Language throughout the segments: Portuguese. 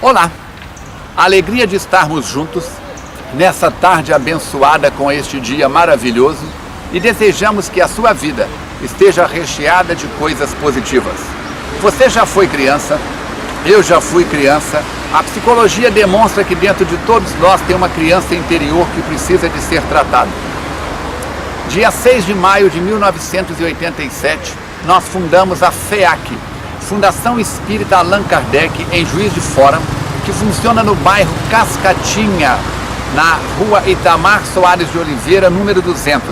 Olá! A alegria de estarmos juntos nessa tarde abençoada com este dia maravilhoso e desejamos que a sua vida esteja recheada de coisas positivas. Você já foi criança, eu já fui criança. A psicologia demonstra que dentro de todos nós tem uma criança interior que precisa de ser tratada. Dia 6 de maio de 1987, nós fundamos a FEAC, Fundação Espírita Allan Kardec, em Juiz de Fora, que funciona no bairro Cascatinha, na rua Itamar Soares de Oliveira, número 200.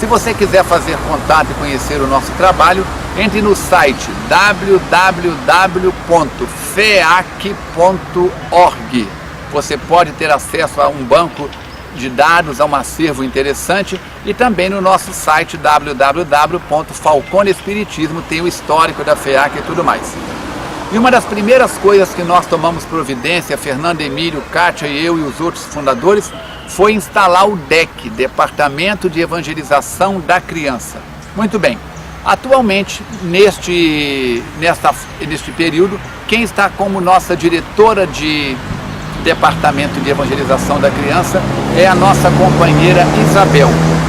Se você quiser fazer contato e conhecer o nosso trabalho, entre no site www.feac.org. Você pode ter acesso a um banco de dados, a um acervo interessante, e também no nosso site www.falconespiritismo tem o histórico da FEAC e tudo mais. E uma das primeiras coisas que nós tomamos providência, Fernando Emílio, Kátia e eu e os outros fundadores, foi instalar o DEC, Departamento de Evangelização da Criança. Muito bem, atualmente, neste período, quem está como nossa diretora de Departamento de Evangelização da Criança é a nossa companheira Isabel.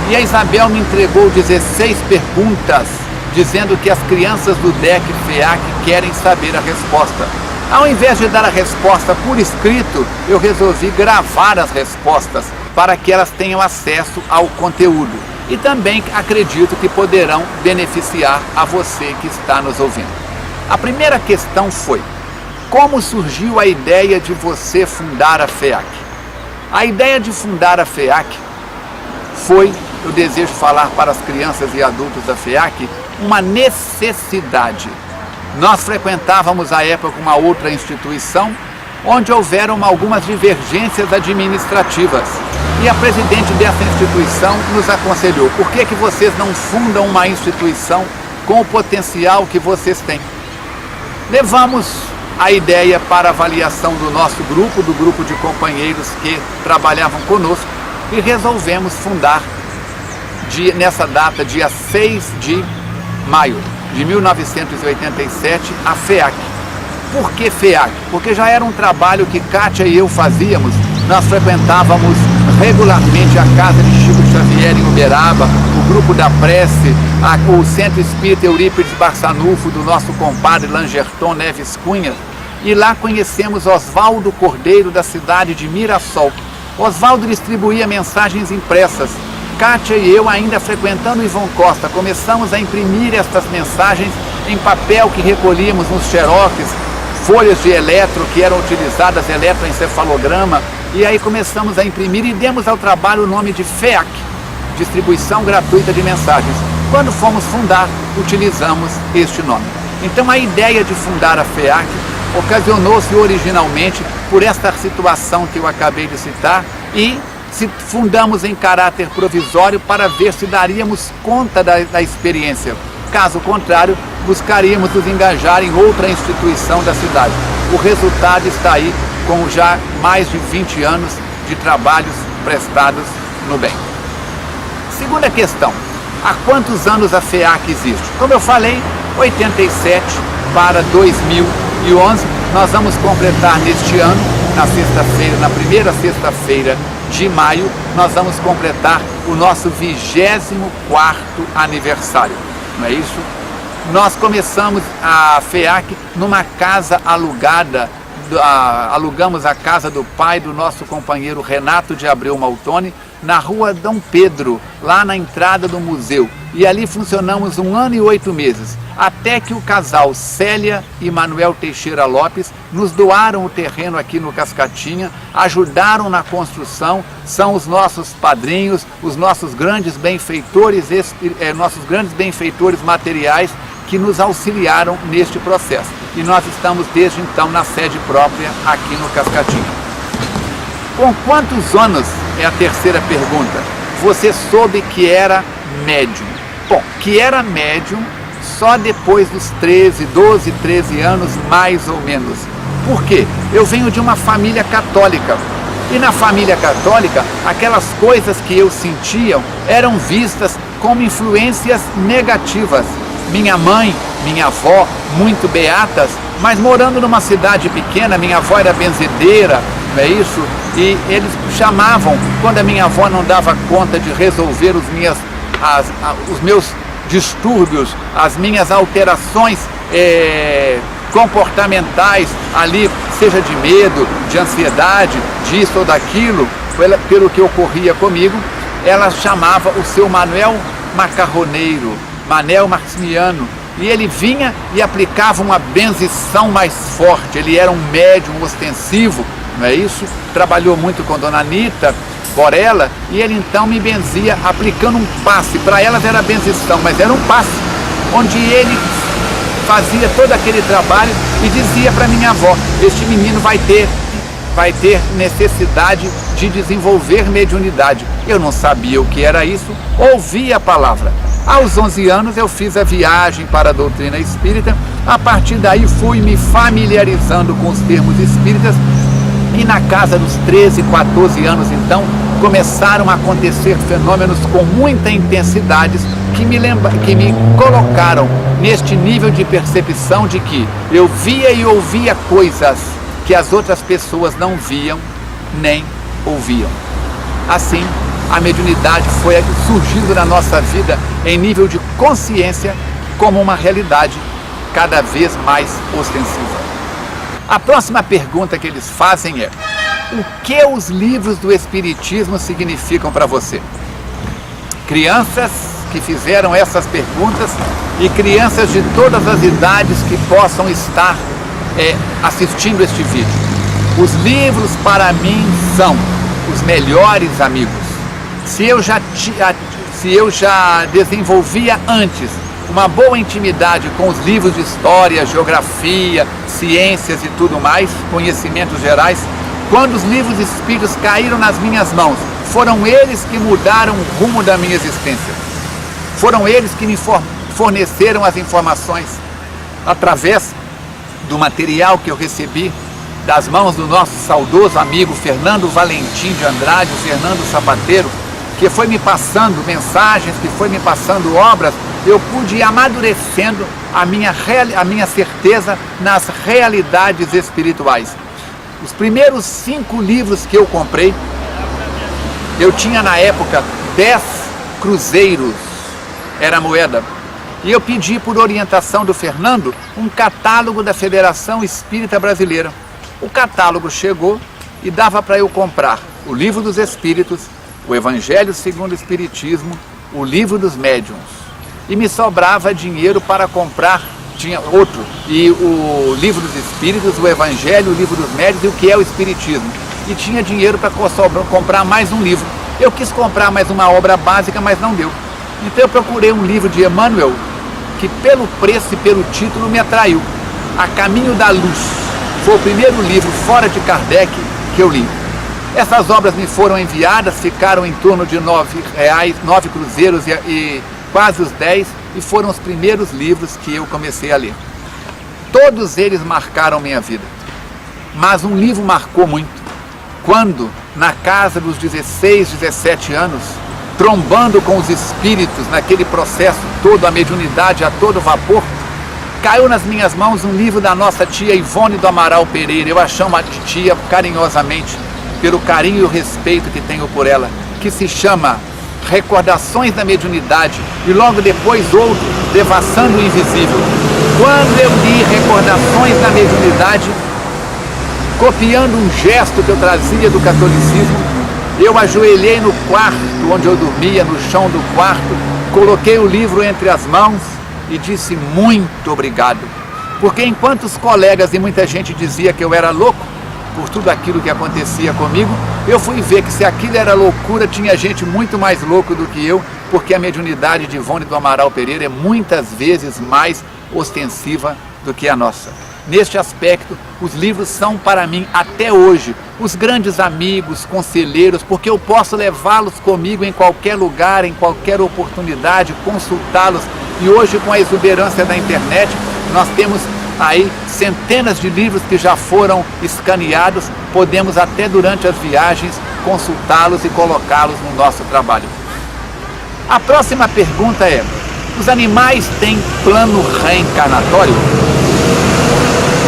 E a Isabel me entregou 16 perguntas, dizendo que as crianças do DEC FEAC querem saber a resposta. Ao invés de dar a resposta por escrito, eu resolvi gravar as respostas para que elas tenham acesso ao conteúdo. E também acredito que poderão beneficiar a você que está nos ouvindo. A primeira questão foi: como surgiu a ideia de você fundar a FEAC? A ideia de fundar a FEAC foi, eu desejo falar para as crianças e adultos da FEAC, uma necessidade. Nós frequentávamos à época uma outra instituição onde houveram algumas divergências administrativas. E a presidente dessa instituição nos aconselhou: por que vocês não fundam uma instituição com o potencial que vocês têm? Levamos a ideia para avaliação do nosso grupo, do grupo de companheiros que trabalhavam conosco, e resolvemos fundar nessa data, dia 6 de maio de 1987, a FEAC. Por que FEAC? Porque já era um trabalho que Kátia e eu fazíamos. Nós frequentávamos regularmente a casa de Chico Xavier em Uberaba, o grupo da prece, o Centro Espírita Eurípides Barçanufo, do nosso compadre Langerton Neves Cunha, e lá conhecemos Oswaldo Cordeiro, da cidade de Mirassol. Oswaldo distribuía mensagens impressas. Kátia e eu, ainda frequentando o Ivon Costa, começamos a imprimir estas mensagens em papel que recolhíamos nos xeroques, folhas de eletro que eram utilizadas, eletroencefalograma, e aí começamos a imprimir e demos ao trabalho o nome de FEAC, Distribuição Gratuita de Mensagens. Quando fomos fundar, utilizamos este nome. Então a ideia de fundar a FEAC ocasionou-se originalmente por esta situação que eu acabei de citar, e se fundamos em caráter provisório para ver se daríamos conta da experiência. Caso contrário, buscaríamos nos engajar em outra instituição da cidade. O resultado está aí, com já mais de 20 anos de trabalhos prestados no bem. Segunda questão: há quantos anos a FEAC existe? Como eu falei, 87 para 2011, nós vamos completar neste ano, na sexta-feira, na primeira sexta-feira de maio, nós vamos completar o nosso 24º aniversário, não é isso? Nós começamos a FEAC numa casa alugada, alugamos a casa do pai do nosso companheiro Renato de Abreu Maltoni, na rua Dom Pedro, lá na entrada do museu. E ali funcionamos 1 ano e 8 meses, até que o casal Célia e Manuel Teixeira Lopes nos doaram o terreno aqui no Cascatinha, ajudaram na construção, são os nossos padrinhos, os nossos grandes benfeitores, materiais, que nos auxiliaram neste processo. E nós estamos desde então na sede própria aqui no Cascatinha. Com quantos anos, é a terceira pergunta, você soube que era médium? Bom, que era médium só depois dos 12, 13 anos, mais ou menos. Por quê? Eu venho de uma família católica. E na família católica, aquelas coisas que eu sentia eram vistas como influências negativas. minha mãe, minha avó, muito beatas, mas morando numa cidade pequena. Minha avó era benzedeira, não é isso? E eles chamavam, quando a minha avó não dava conta de resolver os meus distúrbios, as minhas alterações comportamentais ali, seja de medo, de ansiedade, disso ou daquilo, pelo que ocorria comigo, ela chamava o seu Manuel Macarroneiro, Manel Marciniano, e ele vinha e aplicava uma benzição mais forte. Ele era um médium ostensivo, não é isso? Trabalhou muito com Dona Anita Borella, e ele então me benzia aplicando um passe. Para elas era benzição, mas era um passe, onde ele fazia todo aquele trabalho e dizia para minha avó: este menino vai ter necessidade de desenvolver mediunidade. Eu não sabia o que era isso, ouvia a palavra. Aos 11 anos eu fiz a viagem para a doutrina espírita. A partir daí fui me familiarizando com os termos espíritas, e na casa dos 13, 14 anos então começaram a acontecer fenômenos com muita intensidade que me colocaram neste nível de percepção de que eu via e ouvia coisas que as outras pessoas não viam nem ouviam. Assim, a mediunidade foi surgindo na nossa vida em nível de consciência como uma realidade cada vez mais ostensiva. A próxima pergunta que eles fazem é: o que os livros do Espiritismo significam para você? Crianças que fizeram essas perguntas e crianças de todas as idades que possam estar assistindo este vídeo. Os livros para mim são os melhores amigos. Se eu já desenvolvia antes uma boa intimidade com os livros de história, geografia, ciências e tudo mais, conhecimentos gerais, quando os livros espíritos caíram nas minhas mãos, foram eles que mudaram o rumo da minha existência. Foram eles que me forneceram as informações através do material que eu recebi das mãos do nosso saudoso amigo Fernando Valentim de Andrade, o Fernando Sapateiro, que foi me passando mensagens, que foi me passando obras. Eu pude ir amadurecendo a minha certeza nas realidades espirituais. Os primeiros 5 livros que eu comprei, eu tinha na época 10 cruzeiros, era a moeda. E eu pedi, por orientação do Fernando, um catálogo da Federação Espírita Brasileira. O catálogo chegou e dava para eu comprar o Livro dos Espíritos, o Evangelho segundo o Espiritismo, o Livro dos Médiuns. E me sobrava dinheiro para comprar, tinha outro, e o Livro dos Espíritos, o Evangelho, o Livro dos Médiuns e o que é o Espiritismo. E tinha dinheiro para comprar mais um livro. Eu quis comprar mais uma obra básica, mas não deu. Então eu procurei um livro de Emmanuel, que pelo preço e pelo título me atraiu. A Caminho da Luz. Foi o primeiro livro fora de Kardec que eu li. Essas obras me foram enviadas, ficaram em torno de R$9, 9 cruzeiros e quase os 10, e foram os primeiros livros que eu comecei a ler. Todos eles marcaram minha vida, mas um livro marcou muito. Quando, na casa dos 16, 17 anos, trombando com os espíritos naquele processo todo, a mediunidade a todo vapor, caiu nas minhas mãos um livro da nossa tia Ivone do Amaral Pereira. Eu a chamo de tia carinhosamente, pelo carinho e o respeito que tenho por ela, que se chama Recordações da Mediunidade, e logo depois outro, Devassando o Invisível. Quando eu li Recordações da Mediunidade, copiando um gesto que eu trazia do catolicismo, eu ajoelhei no quarto onde eu dormia, no chão do quarto, coloquei o livro entre as mãos e disse muito obrigado. Porque enquanto os colegas e muita gente dizia que eu era louco por tudo aquilo que acontecia comigo, eu fui ver que se aquilo era loucura, tinha gente muito mais louco do que eu, porque a mediunidade de Ivone do Amaral Pereira é muitas vezes mais ostensiva do que a nossa. Neste aspecto, os livros são para mim, até hoje, os grandes amigos, conselheiros, porque eu posso levá-los comigo em qualquer lugar, em qualquer oportunidade, consultá-los. E hoje, com a exuberância da internet, nós temos aí centenas de livros que já foram escaneados, podemos até durante as viagens consultá-los e colocá-los no nosso trabalho. A próxima pergunta é: Os animais têm plano reencarnatório?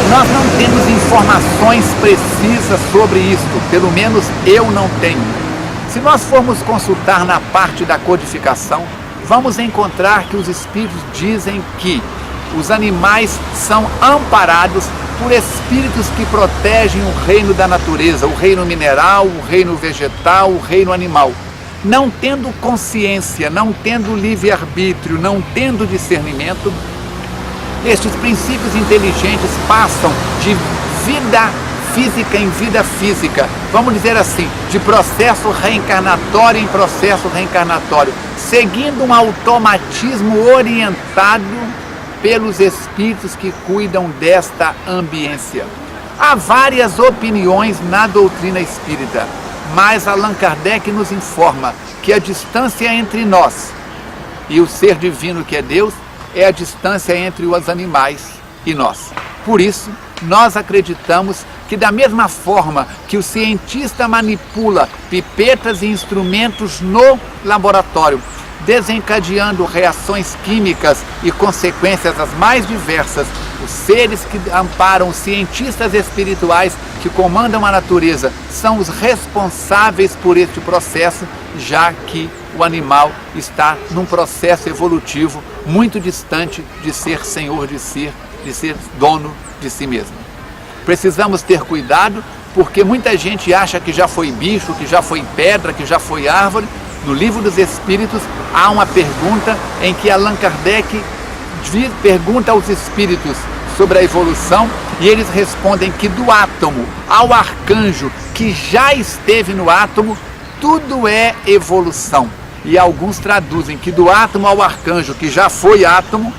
Nós não temos informações precisas sobre isto, pelo menos eu não tenho. Se nós formos consultar na parte da codificação, vamos encontrar que os espíritos dizem que os animais são amparados por espíritos que protegem o reino da natureza, o reino mineral, o reino vegetal, o reino animal. Não tendo consciência, não tendo livre-arbítrio, não tendo discernimento, estes princípios inteligentes passam de vida física em vida física, vamos dizer assim, de processo reencarnatório em processo reencarnatório, seguindo um automatismo orientado pelos espíritos que cuidam desta ambiência. Há várias opiniões na doutrina espírita, mas Allan Kardec nos informa que a distância entre nós e o ser divino que é Deus é a distância entre os animais e nós. Por isso, nós acreditamos que da mesma forma que o cientista manipula pipetas e instrumentos no laboratório, desencadeando reações químicas e consequências as mais diversas, os seres que amparam, os cientistas espirituais que comandam a natureza, são os responsáveis por este processo, já que o animal está num processo evolutivo muito distante de ser senhor de si, de ser dono de si mesmo. Precisamos ter cuidado, porque muita gente acha que já foi bicho, que já foi pedra, que já foi árvore. No Livro dos Espíritos há uma pergunta em que Allan Kardec pergunta aos espíritos sobre a evolução e eles respondem que do átomo ao arcanjo que já esteve no átomo, tudo é evolução. E alguns traduzem que do átomo ao arcanjo que já foi átomo,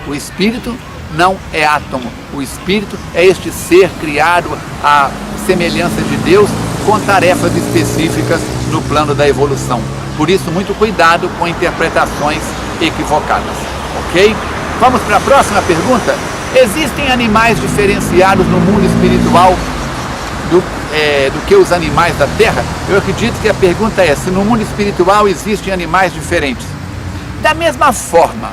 o espírito não é átomo. O espírito é este ser criado à semelhança de Deus com tarefas específicas no plano da evolução. Por isso, muito cuidado com interpretações equivocadas. Ok? Vamos para a próxima pergunta. Existem animais diferenciados no mundo espiritual do que os animais da Terra? Eu acredito que a pergunta é se no mundo espiritual existem animais diferentes. Da mesma forma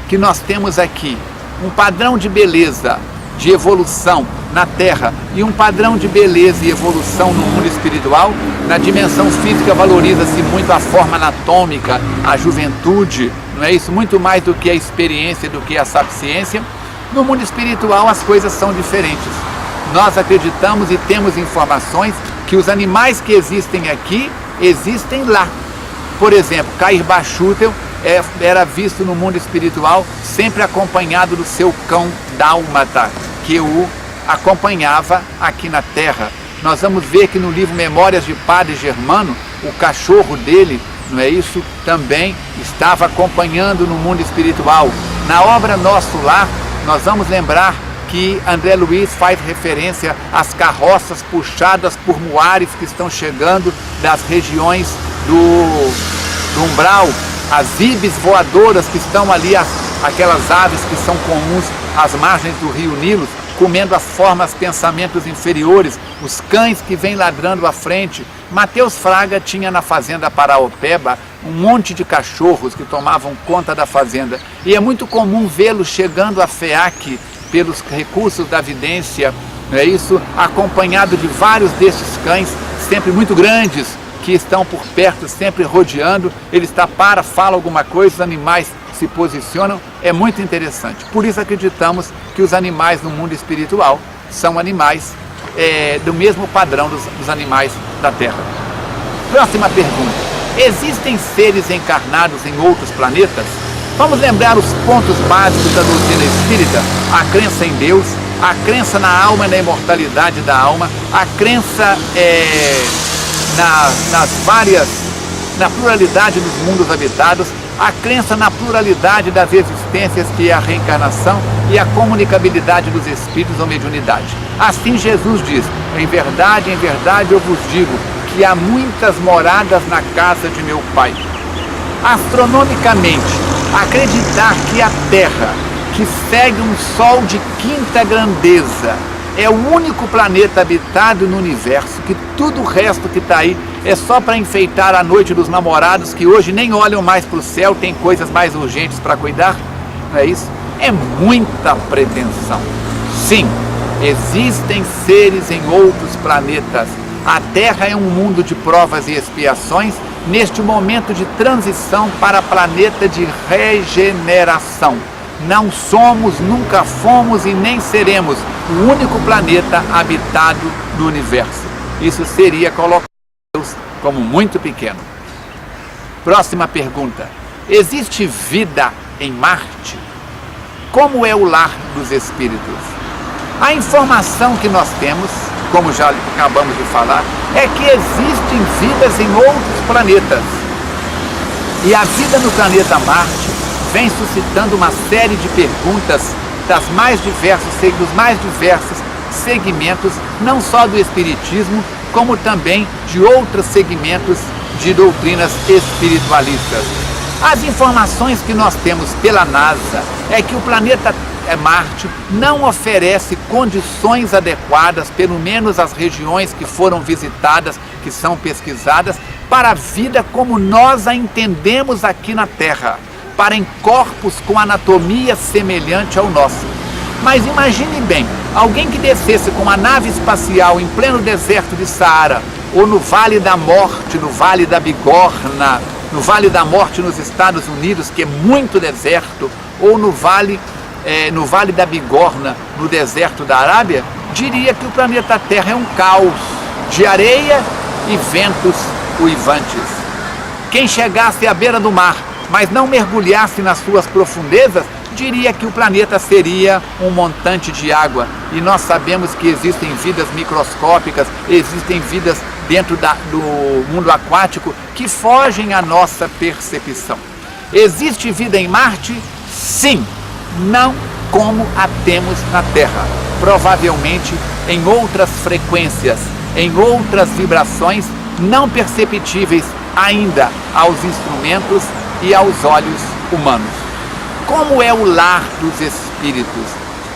que nós temos aqui um padrão de beleza, de evolução na Terra e um padrão de beleza e evolução no mundo espiritual, na dimensão física valoriza-se muito a forma anatômica, a juventude, não é isso? Muito mais do que a experiência, do que a sapiência. No mundo espiritual as coisas são diferentes. Nós acreditamos e temos informações que os animais que existem aqui, existem lá. Por exemplo, Cair Bachútel era visto no mundo espiritual sempre acompanhado do seu cão dálmata, que o acompanhava aqui na Terra. Nós vamos ver que no livro Memórias de Padre Germano, o cachorro dele, não é isso, também estava acompanhando no mundo espiritual. Na obra Nosso Lar, nós vamos lembrar que André Luiz faz referência às carroças puxadas por muares que estão chegando das regiões do umbral, as ibis voadoras que estão ali, aquelas aves que são comuns às margens do rio Nilo, comendo as formas, pensamentos inferiores, os cães que vêm ladrando à frente. Mateus Fraga tinha na fazenda Paraopeba um monte de cachorros que tomavam conta da fazenda. E é muito comum vê-los chegando a FEAC pelos recursos da vidência, não é isso? Acompanhado de vários desses cães, sempre muito grandes, que estão por perto, sempre rodeando. Ele está fala alguma coisa, os animais se posicionam. É muito interessante. Por isso acreditamos que os animais no mundo espiritual são animais do mesmo padrão dos animais da Terra. Próxima pergunta. Existem seres encarnados em outros planetas? Vamos lembrar os pontos básicos da doutrina espírita: a crença em Deus, a crença na alma e na imortalidade da alma, a crença na pluralidade dos mundos habitados, a crença na pluralidade das existências, que é a reencarnação, e a comunicabilidade dos espíritos ou mediunidade. Assim Jesus diz: em verdade eu vos digo que há muitas moradas na casa de meu Pai. Astronomicamente, acreditar que a Terra, que segue um Sol de quinta grandeza, é o único planeta habitado no universo, que tudo o resto que está aí é só para enfeitar a noite dos namorados, que hoje nem olham mais para o céu, tem coisas mais urgentes para cuidar, não é isso? É muita pretensão. Sim, existem seres em outros planetas. A Terra é um mundo de provas e expiações, neste momento de transição para planeta de regeneração. Não somos, nunca fomos e nem seremos o único planeta habitado do universo. Isso seria colocar Deus como muito pequeno. Próxima pergunta. Existe vida em Marte? Como é o lar dos espíritos? A informação que nós temos, como já acabamos de falar, é que existem vidas em outros planetas. E a vida no planeta Marte vem suscitando uma série de perguntas dos mais diversos segmentos, não só do espiritismo, como também de outros segmentos de doutrinas espiritualistas. As informações que nós temos pela NASA é que o planeta Marte não oferece condições adequadas, pelo menos as regiões que foram visitadas, que são pesquisadas, para a vida como nós a entendemos aqui na Terra, para em corpos com anatomia semelhante ao nosso. Mas imagine bem, alguém que descesse com uma nave espacial em pleno deserto de Saara, ou no Vale da Morte, no Vale da Bigorna, no Vale da Morte nos Estados Unidos, que é muito deserto, ou no Vale da Bigorna, no deserto da Arábia, diria que o planeta Terra é um caos de areia e ventos uivantes. Quem chegasse à beira do mar, mas não mergulhasse nas suas profundezas, diria que o planeta seria um montante de água. E nós sabemos que existem vidas microscópicas, existem vidas dentro do mundo aquático que fogem à nossa percepção. Existe vida em Marte? Sim, não como a temos na Terra. Provavelmente em outras frequências, em outras vibrações não perceptíveis ainda aos instrumentos e aos olhos humanos. Como é o lar dos espíritos?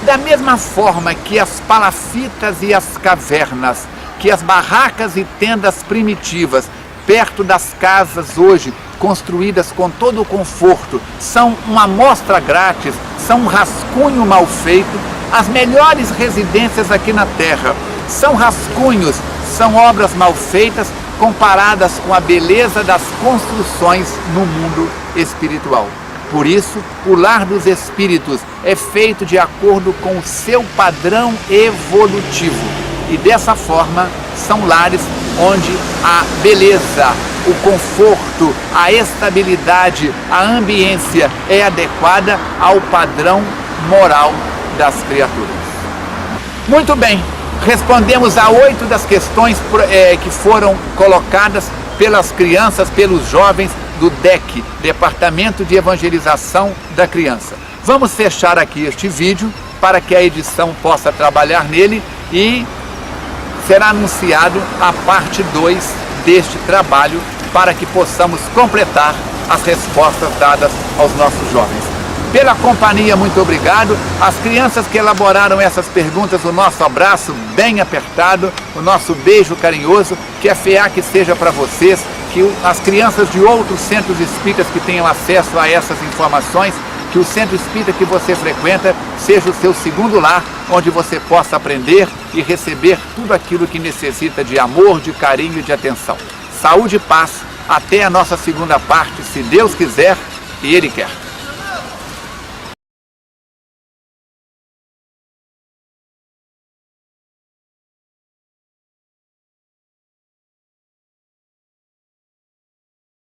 Da mesma forma que as palafitas e as cavernas, que as barracas e tendas primitivas, perto das casas hoje, construídas com todo o conforto, são uma amostra grátis, são um rascunho mal feito, as melhores residências aqui na Terra são rascunhos, são obras mal feitas comparadas com a beleza das construções no mundo espiritual. Por isso, o lar dos espíritos é feito de acordo com o seu padrão evolutivo. E dessa forma, são lares onde a beleza, o conforto, a estabilidade, a ambiência é adequada ao padrão moral das criaturas. Muito bem, respondemos a 8 das questões que foram colocadas pelas crianças, pelos jovens do DEC, Departamento de Evangelização da Criança. Vamos fechar aqui este vídeo para que a edição possa trabalhar nele e será anunciado a parte 2 deste trabalho para que possamos completar as respostas dadas aos nossos jovens. Pela companhia, muito obrigado. As crianças que elaboraram essas perguntas, o nosso abraço bem apertado, o nosso beijo carinhoso, que a FEAC seja para vocês, que as crianças de outros centros espíritas que tenham acesso a essas informações, que o centro espírita que você frequenta seja o seu segundo lar, onde você possa aprender e receber tudo aquilo que necessita de amor, de carinho e de atenção. Saúde e paz, até a nossa segunda parte, se Deus quiser e Ele quer.